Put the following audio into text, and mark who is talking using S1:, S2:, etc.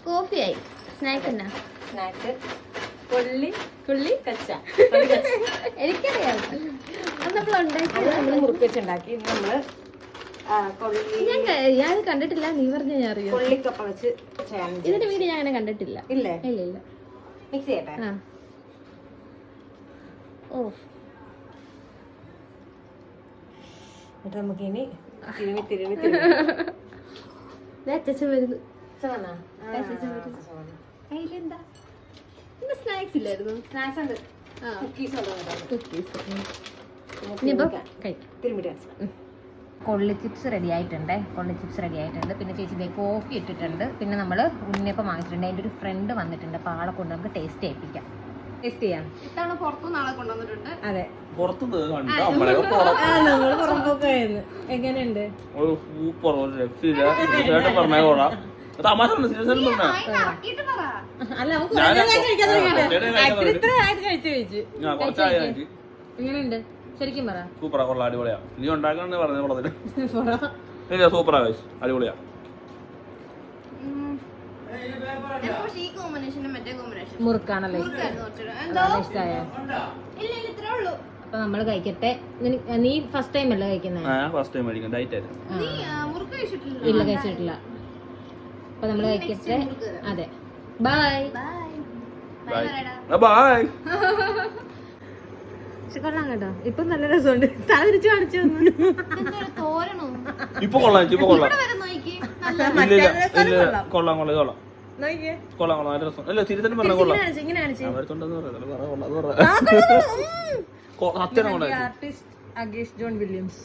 S1: Coffee ആയി. Snack എന്നാ?
S2: Snack കൊള്ളി കച്ച.
S1: എനിക്കറിയാം. അത് നമ്മൾ
S2: നമ്മൾ മുറുക്കി വെച്ചുണ്ടാക്കി. ഇന്ന് നമ്മള്
S1: ഞാൻ കണ്ടിട്ടില്ല. നീ പറഞ്ഞ ഞാൻ അറിയാം.
S2: കൊള്ളിക്കപ്പ വെച്ച് ചെയ്യാൻ.
S1: ഇതിന്റെ വീഡിയോ ഞാൻ അങ്ങനെ കണ്ടിട്ടില്ല.
S2: ഇല്ലേ?
S1: ഇല്ല ഇല്ല.
S2: മിക്സ് ചെയ്യട്ടെ.
S1: ഓ
S2: എന്നിട്ട് നമുക്കിനി തിരുമി
S1: അച്ഛൻ വരുന്നു.
S2: കയ്യിലെന്താ
S1: സ്നാക്സ് ഇല്ലായിരുന്നു?
S2: സ്നാക്സ് ഉണ്ട്. കുക്കീസ്
S1: കഴിക്കാം.
S2: കൊള്ളി ചിപ്സ് റെഡി ആയിട്ടുണ്ട്. പിന്നെ ചേച്ചി ഇതേ കോഫി ഇട്ടിട്ടുണ്ട്. പിന്നെ നമ്മൾ ഉണ്ണിയപ്പം വാങ്ങിച്ചിട്ടുണ്ട്. അതിൻ്റെ ഒരു ഫ്രണ്ട് വന്നിട്ടുണ്ട്. അപ്പോൾ ആളെ കൊണ്ട് നമുക്ക് ടേസ്റ്റ് ചെയ്യിപ്പിക്കാം. ടേസ്റ്റ് ചെയ്യാം.
S1: ഇത്തവണ പുറത്തുനിന്ന് ആളെ കൊണ്ടുവന്നിട്ടുണ്ട്.
S2: അതെ, നമ്മൾ പുറമ്പോക്കായിരുന്നു. എങ്ങനെയുണ്ട്? അല്ല, നമുക്ക് എങ്ങനെയുണ്ട് ശരിക്കും പറ.
S3: സൂപ്പറാ, കൊള്ളാം, അടിപൊളിയാ. നീ ഉണ്ടാക്കണെന്ന് പറഞ്ഞത് സൂപ്പറാ, അടിപൊളിയാ.
S2: മുറുക്കാണല്ലോ ഇഷ്ടമായ. അപ്പൊ നമ്മള് കഴിക്കട്ടെ. നീ ഫസ്റ്റ് ടൈം അല്ലേ കഴിക്കുന്നത്?
S3: ഫസ്റ്റ് ടൈം കഴിക്കാൻ ഡയറ്റ് ആയിരുന്നു.
S2: ഇല്ല, കഴിച്ചിട്ടില്ല. അപ്പൊ നമ്മള് കഴിക്കട്ടെ. അതെ, ബൈ
S3: ബൈ.
S2: കൊള്ളാം കേട്ടോ. ഇപ്പൊ നല്ല രസമുണ്ട്. തലതിരിച്ചു കാണിച്ചു
S3: ഇപ്പൊ കൊള്ളാം. കൊള്ളാം നല്ല രസം. അല്ല തിരുത്തലും പറഞ്ഞ കൊള്ളാം.
S2: Artist Agesh John Williams.